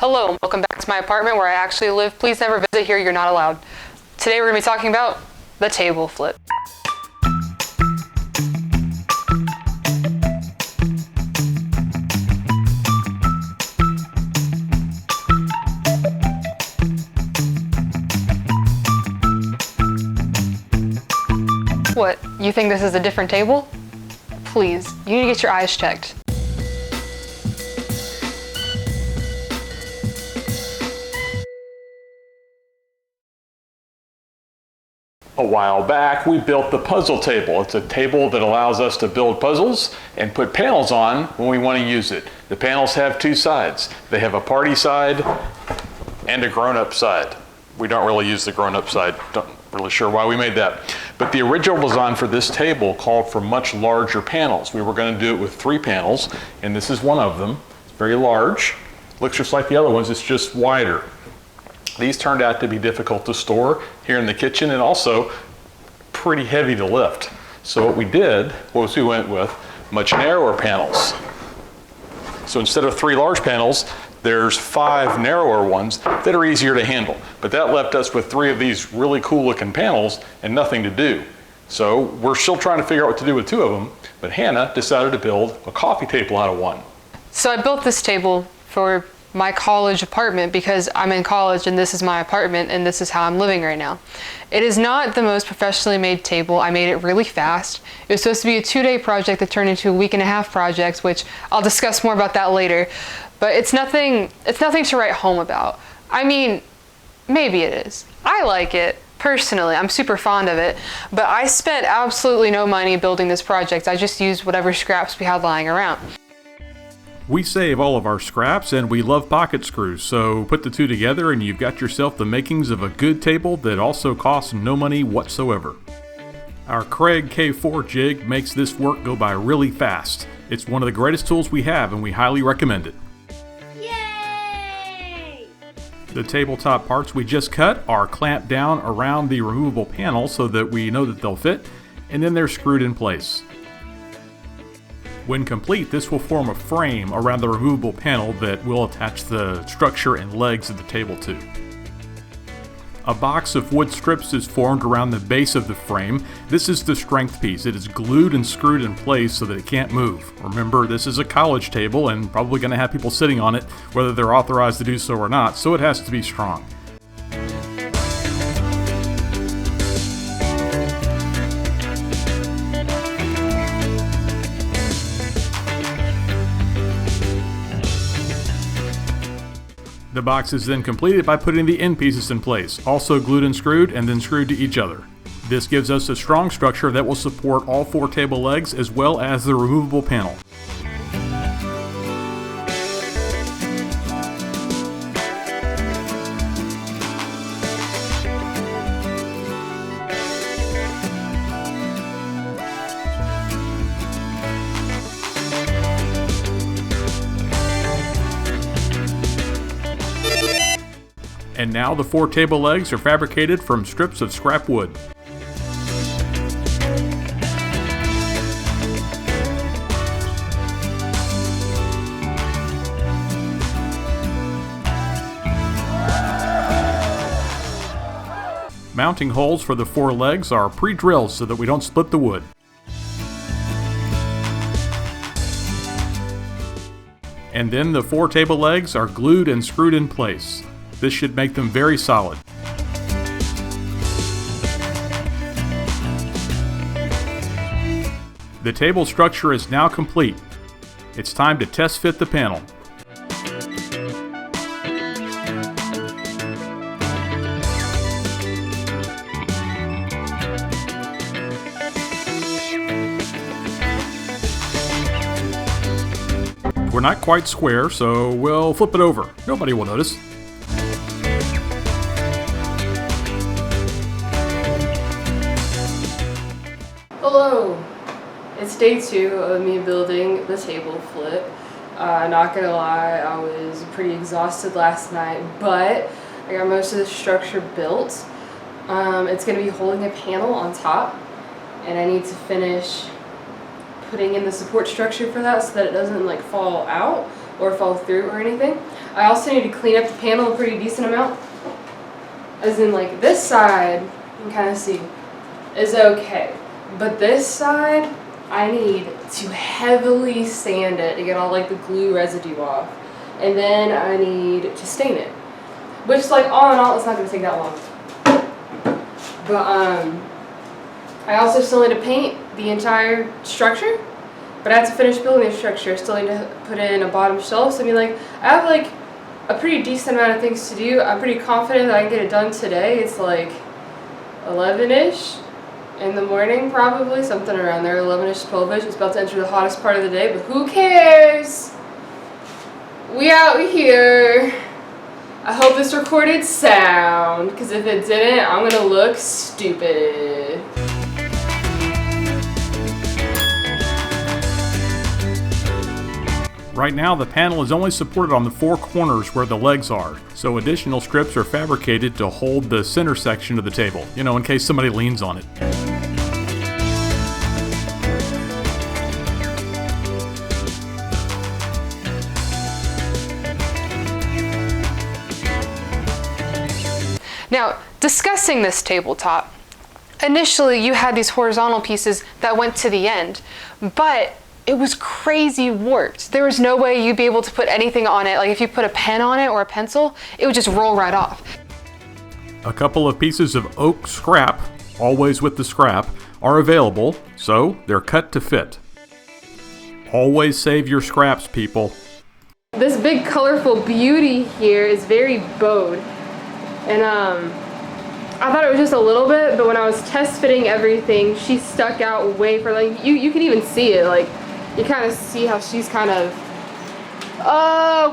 Hello, and welcome back to my apartment where I actually live. Please never visit here, you're not allowed. Today we're going to be talking about the table flip. What, you think this is a different table? Please, you need to get your eyes checked. A while back, we built the puzzle table. It's a table that allows us to build puzzles and put panels on when we want to use it. The panels have two sides. They have a party side and a grown-up side. We don't really use the grown-up side. Don't really sure why we made that. But the original design for this table called for much larger panels. We were going to do it with 3 panels, and this is one of them. It's very large. Looks just like the other ones, it's just wider. These turned out to be difficult to store here in the kitchen and also pretty heavy to lift. So what we did was we went with much narrower panels. So instead of 3 large panels, there's 5 narrower ones that are easier to handle. But that left us with 3 of these really cool looking panels and nothing to do. So we're still trying to figure out what to do with 2 of them, but Hannah decided to build a coffee table out of one. So I built this table for my college apartment because I'm in college and this is my apartment and this is how I'm living right now. It is not the most professionally made table. I made it really fast. It was supposed to be a 2-day project that turned into a 1.5-week project, which I'll discuss more about that later. But it's nothing to write home about. I mean, maybe it is. I like it. Personally, I'm super fond of it, but I spent absolutely no money building this project. I just used whatever scraps we had lying around. We save all of our scraps and we love pocket screws, so put the 2 together and you've got yourself the makings of a good table that also costs no money whatsoever. Our Craig K4 jig makes this work go by really fast. It's one of the greatest tools we have and we highly recommend it. Yay! The tabletop parts we just cut are clamped down around the removable panel so that we know that they'll fit, and then they're screwed in place. When complete, this will form a frame around the removable panel that we'll attach the structure and legs of the table to. A box of wood strips is formed around the base of the frame. This is the strength piece. It is glued and screwed in place so that it can't move. Remember, this is a college table and probably going to have people sitting on it, whether they're authorized to do so or not, so it has to be strong. The box is then completed by putting the end pieces in place, also glued and then screwed to each other. This gives us a strong structure that will support all 4 table legs as well as the removable panel. And now the 4 table legs are fabricated from strips of scrap wood. Mounting holes for the 4 legs are pre-drilled so that we don't split the wood. And then the 4 table legs are glued and screwed in place. This should make them very solid. The table structure is now complete. It's time to test fit the panel. We're not quite square, so we'll flip it over. Nobody will notice. Hello! It's day 2 of me building the table flip. Not gonna lie, I was pretty exhausted last night, but I got most of the structure built. It's gonna be holding a panel on top, and I need to finish putting in the support structure for that so that it doesn't like fall out. or fall through or anything. I also need to clean up the panel a pretty decent amount. As in, like, this side, you can kind of see, is okay. But this side, I need to heavily sand it to get all, like, the glue residue off. And then I need to stain it. Which, like, all in all, it's not going to take that long. But, I also still need to paint the entire structure. But I have to finish building the structure. I still need to put in a bottom shelf. So, I mean, like, I have, like, a pretty decent amount of things to do. I'm pretty confident that I can get it done today. It's, like, 11-ish in the morning, probably. Something around there, 11-ish, 12-ish. It's about to enter the hottest part of the day. But who cares? We out here. I hope this recorded sound. Because if it didn't, I'm going to look stupid. Right now, the panel is only supported on the 4 corners where the legs are, so additional strips are fabricated to hold the center section of the table, you know, in case somebody leans on it. Now, discussing this tabletop, initially you had these horizontal pieces that went to the end, but it was crazy warped. There was no way you'd be able to put anything on it. Like if you put a pen on it or a pencil, it would just roll right off. A couple of pieces of oak scrap, always with the scrap, are available, so they're cut to fit. Always save your scraps, people. This big colorful beauty here is very bowed. And I thought it was just a little bit, but when I was test fitting everything, she stuck out way further. Like, you can even see it. Like, you kind of see how she's kind of,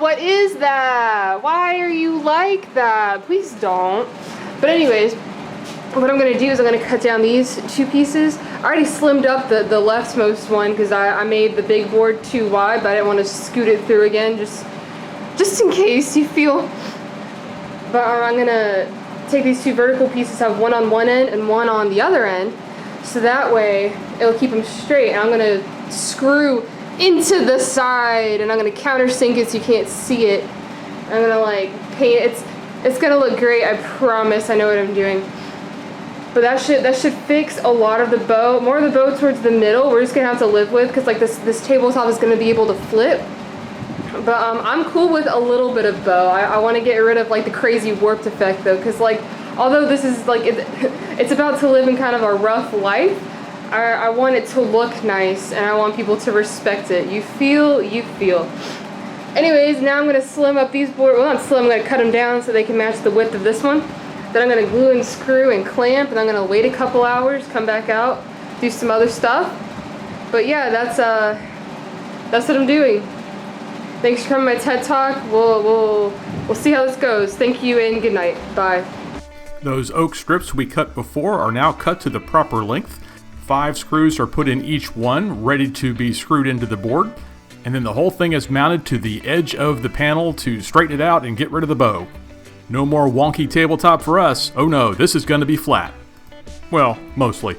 what is that? Why are you like that? Please don't. But anyways, what I'm going to do is I'm going to cut down these 2 pieces. I already slimmed up the leftmost one because I made the big board too wide, but I didn't want to scoot it through again, just in case you feel. But I'm going to take these 2 vertical pieces, have one on one end and one on the other end, so that way it'll keep them straight. And I'm going to screw into the side, and I'm going to countersink it so you can't see it. I'm going to like paint it. It's going to look great, I promise. I know what I'm doing. But that should fix a lot of the bow, more of the bow towards the middle. We're just going to have to live with, because like this tabletop is going to be able to flip. But I'm cool with a little bit of bow. I want to get rid of like the crazy warped effect though, because like although this is like it's about to live in kind of a rough life, I want it to look nice and I want people to respect it. You feel. Anyways, now I'm going to slim up these boards. Well, not slim, I'm going to cut them down so they can match the width of this one. Then I'm going to glue and screw and clamp, and I'm going to wait a couple hours, come back out, do some other stuff. But yeah, that's what I'm doing. Thanks for coming to my TED Talk. We'll see how this goes. Thank you and good night. Bye. Those oak strips we cut before are now cut to the proper length. 5 screws are put in each one, ready to be screwed into the board. And then the whole thing is mounted to the edge of the panel to straighten it out and get rid of the bow. No more wonky tabletop for us. Oh no, this is going to be flat. Well, mostly.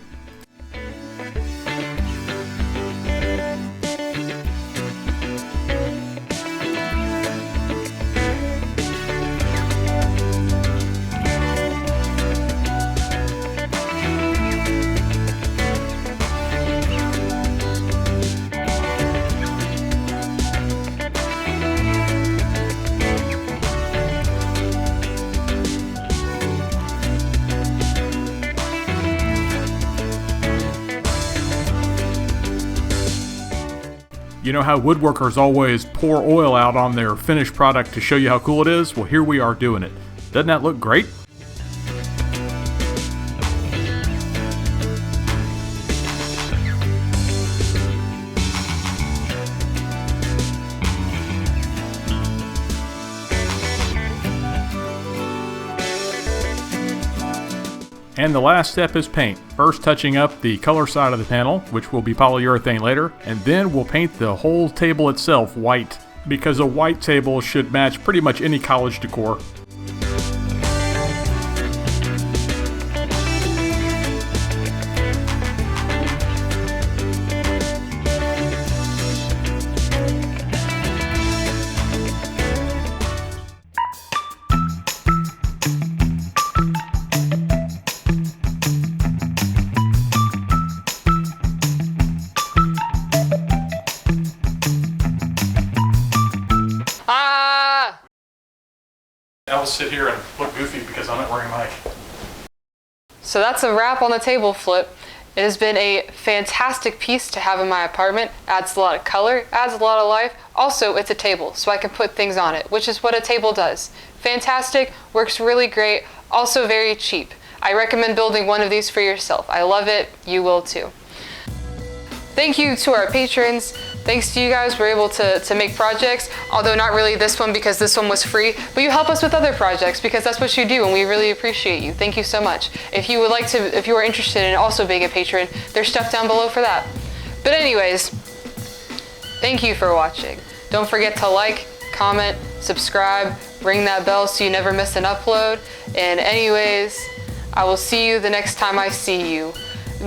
You know how woodworkers always pour oil out on their finished product to show you how cool it is? Well, here we are doing it. Doesn't that look great? And the last step is paint. First touching up the color side of the panel, which will be polyurethane later, and then we'll paint the whole table itself white, because a white table should match pretty much any college decor. I will sit here and look goofy because I'm not wearing a mic. So that's a wrap on the table flip. It has been a fantastic piece to have in my apartment. Adds a lot of color, adds a lot of life. Also, it's a table, so I can put things on it, which is what a table does. Fantastic, works really great, also very cheap. I recommend building one of these for yourself. I love it, you will too. Thank you to our patrons. Thanks to you guys, we're able to make projects, although not really this one because this one was free, but you help us with other projects because that's what you do and we really appreciate you. Thank you so much. If you are interested in also being a patron, there's stuff down below for that. But anyways, thank you for watching. Don't forget to like, comment, subscribe, ring that bell so you never miss an upload. And anyways, I will see you the next time I see you.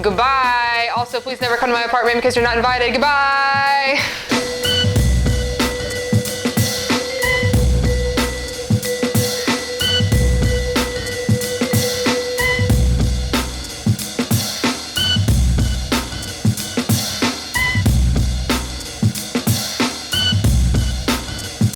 Goodbye. Also, please never come to my apartment because you're not invited. Goodbye.